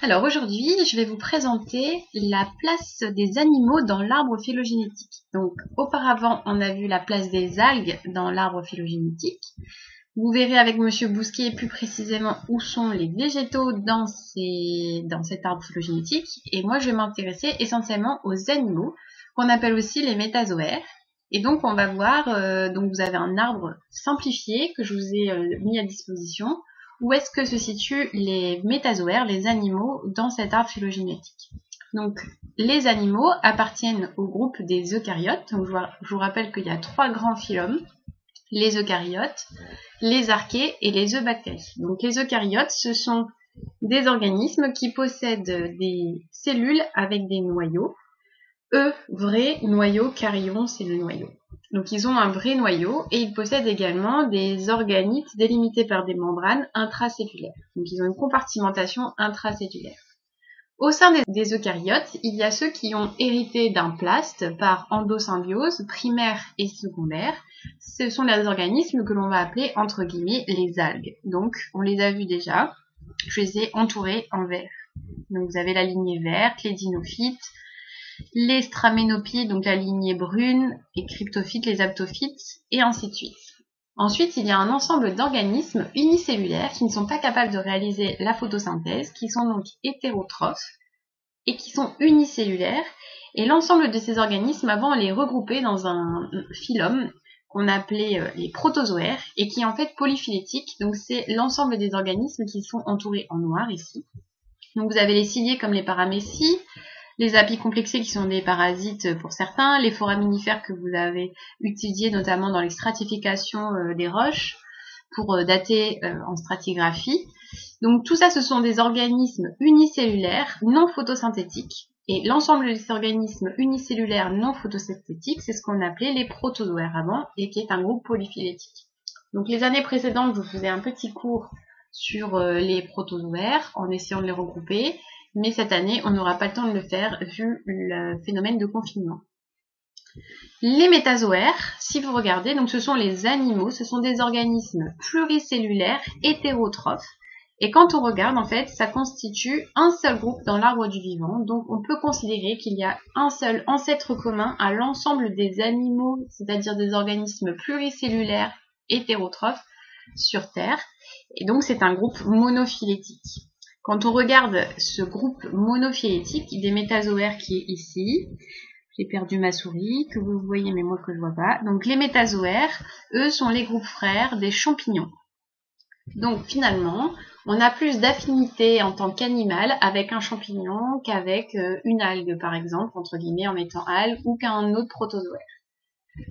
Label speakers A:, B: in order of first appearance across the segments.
A: Alors aujourd'hui, je vais vous présenter la place des animaux dans l'arbre phylogénétique. Donc auparavant, on a vu la place des algues dans l'arbre phylogénétique. Vous verrez avec Monsieur Bousquet plus précisément où sont les végétaux dans cet arbre phylogénétique. Et moi, je vais m'intéresser essentiellement aux animaux, qu'on appelle aussi les métazoaires. Et donc, on va voir, donc vous avez un arbre simplifié que je vous ai mis à disposition. Où est-ce que se situent les métazoaires, les animaux, dans cet arbre phylogénétique? Donc, les animaux appartiennent au groupe des eucaryotes. Donc, je vous rappelle qu'il y a 3 grands phylums, les eucaryotes, les archées et les eubactéries. Donc, les eucaryotes, ce sont des organismes qui possèdent des cellules avec des noyaux. Vrai noyau, carillon, c'est le noyau. Donc ils ont un vrai noyau et ils possèdent également des organites délimités par des membranes intracellulaires. Donc ils ont une compartimentation intracellulaire. Au sein des eucaryotes, il y a ceux qui ont hérité d'un plaste par endosymbiose primaire et secondaire. Ce sont les organismes que l'on va appeler entre guillemets les algues. Donc on les a vus déjà, je les ai entourés en vert. Donc vous avez la lignée verte, les dinophytes, les straménopies, donc la lignée brune, les cryptophytes, les aptophytes, et ainsi de suite. Ensuite, il y a un ensemble d'organismes unicellulaires qui ne sont pas capables de réaliser la photosynthèse, qui sont donc hétérotrophes et qui sont unicellulaires. Et l'ensemble de ces organismes, avant, on les regroupait dans un phylum qu'on appelait les protozoaires et qui est en fait polyphylétique. Donc c'est l'ensemble des organismes qui sont entourés en noir ici. Donc vous avez les ciliés comme les paramécies, les apicomplexés qui sont des parasites pour certains, les foraminifères que vous avez étudiés notamment dans les stratifications des roches pour dater en stratigraphie. Donc tout ça, ce sont des organismes unicellulaires non photosynthétiques. Et l'ensemble de ces organismes unicellulaires non photosynthétiques, c'est ce qu'on appelait les protozoaires avant et qui est un groupe polyphylétique. Donc les années précédentes, je vous faisais un petit cours sur les protozoaires en essayant de les regrouper. Mais cette année, on n'aura pas le temps de le faire vu le phénomène de confinement. Les métazoaires, si vous regardez, donc ce sont les animaux, ce sont des organismes pluricellulaires hétérotrophes. Et quand on regarde, en fait, ça constitue un seul groupe dans l'arbre du vivant. Donc on peut considérer qu'il y a un seul ancêtre commun à l'ensemble des animaux, c'est-à-dire des organismes pluricellulaires hétérotrophes sur Terre. Et donc c'est un groupe monophylétique. Quand on regarde ce groupe monophylétique des métazoaires qui est ici, j'ai perdu ma souris, que vous voyez mais moi que je vois pas. Donc les métazoaires, eux, sont les groupes frères des champignons. Donc finalement, on a plus d'affinité en tant qu'animal avec un champignon qu'avec une algue par exemple, entre guillemets en mettant algue, ou qu'un autre protozoaire.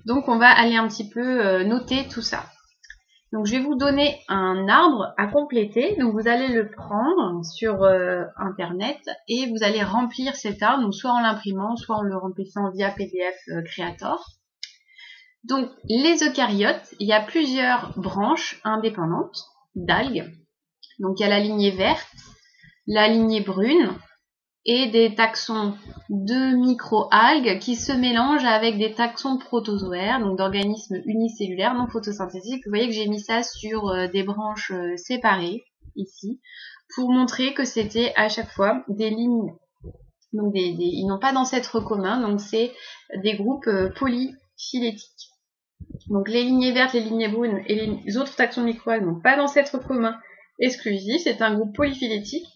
A: Donc on va aller un petit peu noter tout ça. Donc, je vais vous donner un arbre à compléter. Donc, vous allez le prendre sur Internet et vous allez remplir cet arbre, donc soit en l'imprimant, soit en le remplissant via PDF Creator. Donc, les eucaryotes, il y a plusieurs branches indépendantes d'algues. Donc, il y a la lignée verte, la lignée brune et des taxons de microalgues qui se mélangent avec des taxons protozoaires, donc d'organismes unicellulaires non photosynthétiques. Vous voyez que j'ai mis ça sur des branches séparées, ici, pour montrer que c'était à chaque fois des lignes. Donc ils n'ont pas d'ancêtre commun, donc c'est des groupes polyphylétiques. Donc les lignées vertes, les lignées brunes et les autres taxons microalgues n'ont pas d'ancêtre commun exclusif, c'est un groupe polyphylétique.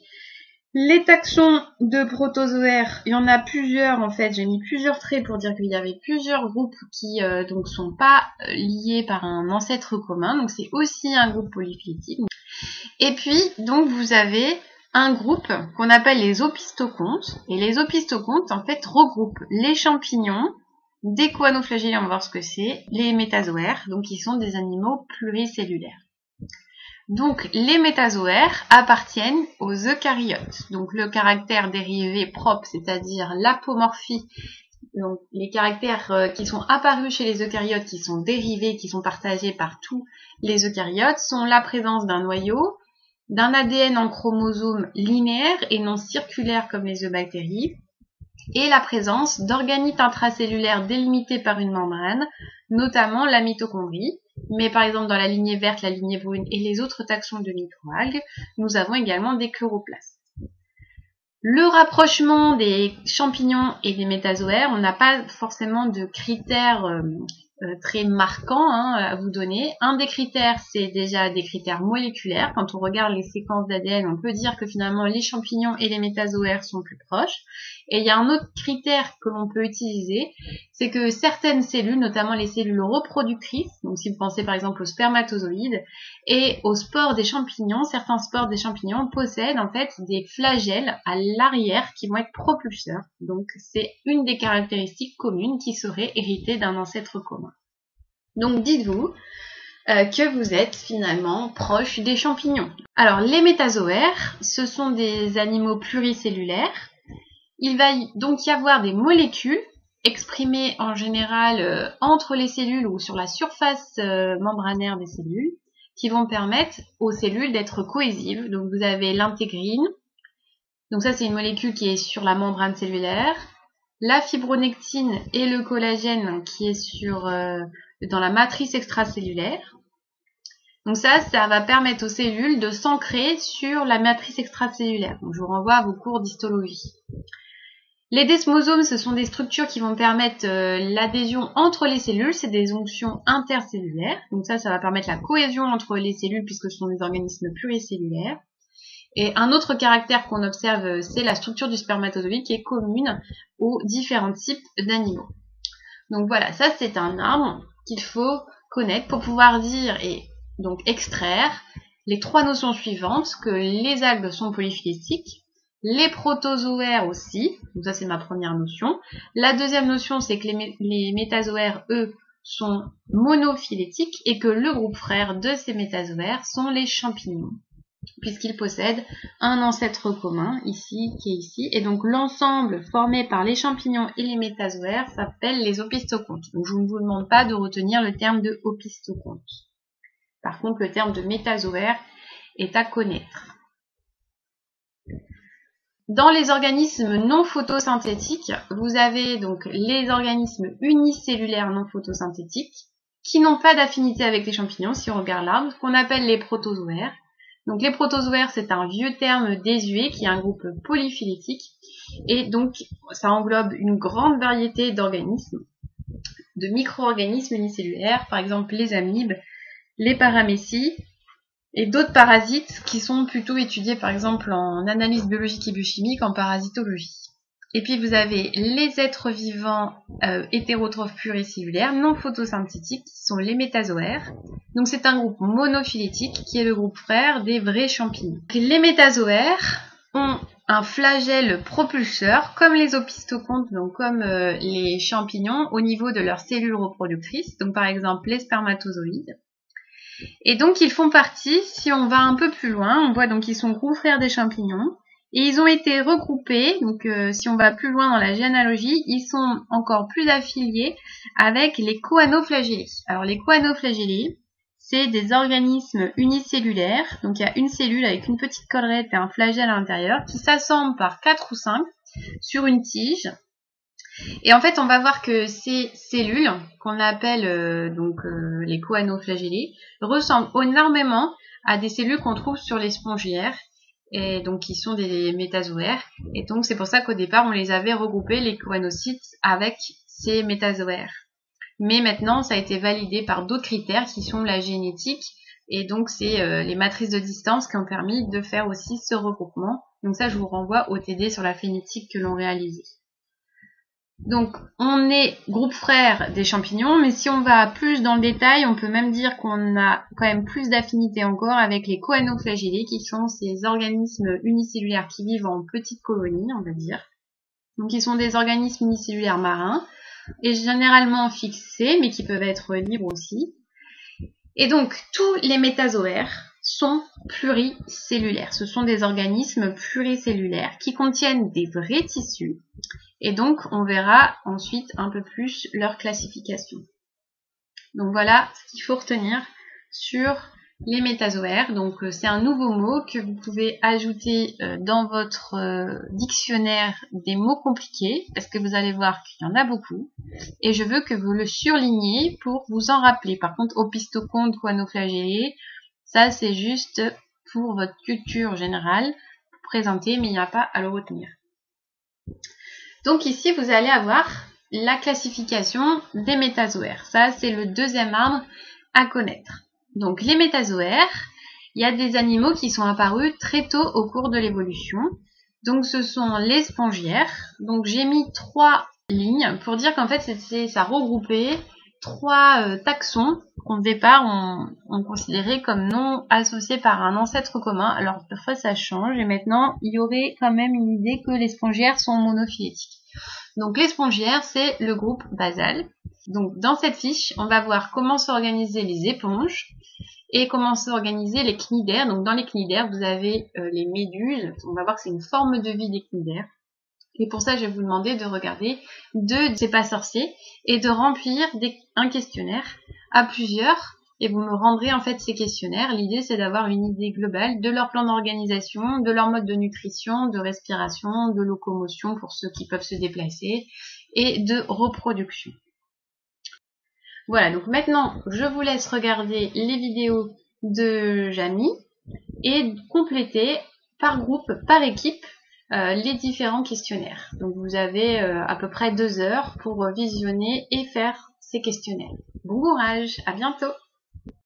A: Les taxons de protozoaires, il y en a plusieurs en fait, j'ai mis plusieurs traits pour dire qu'il y avait plusieurs groupes qui donc sont pas liés par un ancêtre commun, donc c'est aussi un groupe polyphylétique. Et puis donc vous avez un groupe qu'on appelle les opisthocondtes, et les opisthocondtes en fait regroupent les champignons, des choanoflagellés, on va voir ce que c'est, les métazoaires, donc qui sont des animaux pluricellulaires. Donc, les métazoaires appartiennent aux eucaryotes. Donc, le caractère dérivé propre, c'est-à-dire l'apomorphie, donc les caractères qui sont apparus chez les eucaryotes, qui sont dérivés, qui sont partagés par tous les eucaryotes, sont la présence d'un noyau, d'un ADN en chromosome linéaire et non circulaire comme les eubactéries, et la présence d'organites intracellulaires délimités par une membrane, notamment la mitochondrie. Mais par exemple dans la lignée verte, la lignée brune et les autres taxons de microalgues, nous avons également des chloroplastes. Le rapprochement des champignons et des métazoaires, on n'a pas forcément de critères très marquants à vous donner. Un des critères, c'est déjà des critères moléculaires. Quand on regarde les séquences d'ADN, on peut dire que finalement les champignons et les métazoaires sont plus proches. Et il y a un autre critère que l'on peut utiliser, c'est que certaines cellules, notamment les cellules reproductrices, donc si vous pensez par exemple aux spermatozoïdes et aux spores des champignons, certains spores des champignons possèdent en fait des flagelles à l'arrière qui vont être propulseurs. Donc c'est une des caractéristiques communes qui serait héritée d'un ancêtre commun. Donc dites-vous que vous êtes finalement proche des champignons. Alors les métazoaires, ce sont des animaux pluricellulaires. Il va donc y avoir des molécules exprimées en général entre les cellules ou sur la surface membranaire des cellules qui vont permettre aux cellules d'être cohésives. Donc vous avez l'intégrine, donc ça c'est une molécule qui est sur la membrane cellulaire, la fibronectine et le collagène qui est dans la matrice extracellulaire. Donc ça va permettre aux cellules de s'ancrer sur la matrice extracellulaire. Donc je vous renvoie à vos cours d'histologie. Les desmosomes, ce sont des structures qui vont permettre l'adhésion entre les cellules, c'est des onctions intercellulaires. Donc ça va permettre la cohésion entre les cellules puisque ce sont des organismes pluricellulaires. Et un autre caractère qu'on observe, c'est la structure du spermatozoïde qui est commune aux différents types d'animaux. Donc voilà, ça c'est un arbre qu'il faut connaître pour pouvoir dire et donc extraire les trois notions suivantes, que les algues sont polyphylétiques, les protozoaires aussi, donc ça c'est ma première notion. La deuxième notion, c'est que les métazoaires, eux, sont monophylétiques et que le groupe frère de ces métazoaires sont les champignons, puisqu'ils possèdent un ancêtre commun, ici, qui est ici, et donc l'ensemble formé par les champignons et les métazoaires s'appelle les opisthocondres. Donc je ne vous demande pas de retenir le terme de opisthocondre. Par contre, le terme de métazoaire est à connaître. Dans les organismes non photosynthétiques, vous avez donc les organismes unicellulaires non photosynthétiques qui n'ont pas d'affinité avec les champignons, si on regarde l'arbre, qu'on appelle les protozoaires. Donc les protozoaires, c'est un vieux terme désuet qui est un groupe polyphylétique et donc ça englobe une grande variété d'organismes, de micro-organismes unicellulaires, par exemple les amibes, les paramécies et d'autres parasites qui sont plutôt étudiés par exemple en analyse biologique et biochimique, en parasitologie. Et puis vous avez les êtres vivants hétérotrophes pluricellulaires non photosynthétiques qui sont les métazoaires. Donc c'est un groupe monophylétique qui est le groupe frère des vrais champignons. Les métazoaires ont un flagelle propulseur comme les opisthocondres, donc comme les champignons au niveau de leurs cellules reproductrices, donc par exemple les spermatozoïdes. Et donc ils font partie, si on va un peu plus loin, on voit donc qu'ils sont groupe frères des champignons. Et ils ont été regroupés, donc si on va plus loin dans la généalogie, ils sont encore plus affiliés avec les choanoflagellés. Alors les choanoflagellés, c'est des organismes unicellulaires, donc il y a une cellule avec une petite collerette et un flagelle à l'intérieur, qui s'assemblent par 4 ou 5 sur une tige. Et en fait, on va voir que ces cellules, qu'on appelle les choanoflagellés, ressemblent énormément à des cellules qu'on trouve sur les spongiaires, et donc qui sont des métazoaires. Et donc c'est pour ça qu'au départ, on les avait regroupés, les choanocytes, avec ces métazoaires. Mais maintenant, ça a été validé par d'autres critères qui sont la génétique, et donc c'est les matrices de distance qui ont permis de faire aussi ce regroupement. Donc ça, je vous renvoie au TD sur la phénétique que l'on réalisait. Donc, on est groupe frère des champignons, mais si on va plus dans le détail, on peut même dire qu'on a quand même plus d'affinité encore avec les choanoflagellés, qui sont ces organismes unicellulaires qui vivent en petites colonies, on va dire. Donc, ils sont des organismes unicellulaires marins, et généralement fixés, mais qui peuvent être libres aussi. Et donc, tous les métazoaires sont pluricellulaires. Ce sont des organismes pluricellulaires qui contiennent des vrais tissus. Et donc, on verra ensuite un peu plus leur classification. Donc voilà ce qu'il faut retenir sur les métazoaires. Donc c'est un nouveau mot que vous pouvez ajouter dans votre dictionnaire des mots compliqués, parce que vous allez voir qu'il y en a beaucoup. Et je veux que vous le surligniez pour vous en rappeler. Par contre, opisthocondre, choanoflagellés, ça c'est juste pour votre culture générale, présenter, mais il n'y a pas à le retenir. Donc ici, vous allez avoir la classification des métazoaires. Ça, c'est le deuxième arbre à connaître. Donc les métazoaires, il y a des animaux qui sont apparus très tôt au cours de l'évolution. Donc ce sont les spongiaires. Donc j'ai mis 3 lignes pour dire qu'en fait ça regroupait 3 taxons qu'au départ on considérait comme non associés par un ancêtre commun. Alors parfois ça change et maintenant il y aurait quand même une idée que les spongiaires sont monophylétiques. Donc les spongiaires, c'est le groupe basal. Donc dans cette fiche, on va voir comment s'organiser les éponges et comment s'organiser les cnidaires. Donc dans les cnidaires, vous avez les méduses. On va voir que c'est une forme de vie des cnidaires. Et pour ça, je vais vous demander de regarder 2 C'est pas sorcier et de remplir un questionnaire à plusieurs. Et vous me rendrez en fait ces questionnaires. L'idée, c'est d'avoir une idée globale de leur plan d'organisation, de leur mode de nutrition, de respiration, de locomotion pour ceux qui peuvent se déplacer et de reproduction. Voilà, donc maintenant, je vous laisse regarder les vidéos de Jamy et compléter par groupe, par équipe, les différents questionnaires. Donc vous avez à peu près 2 heures pour visionner et faire ces questionnaires. Bon courage, à bientôt!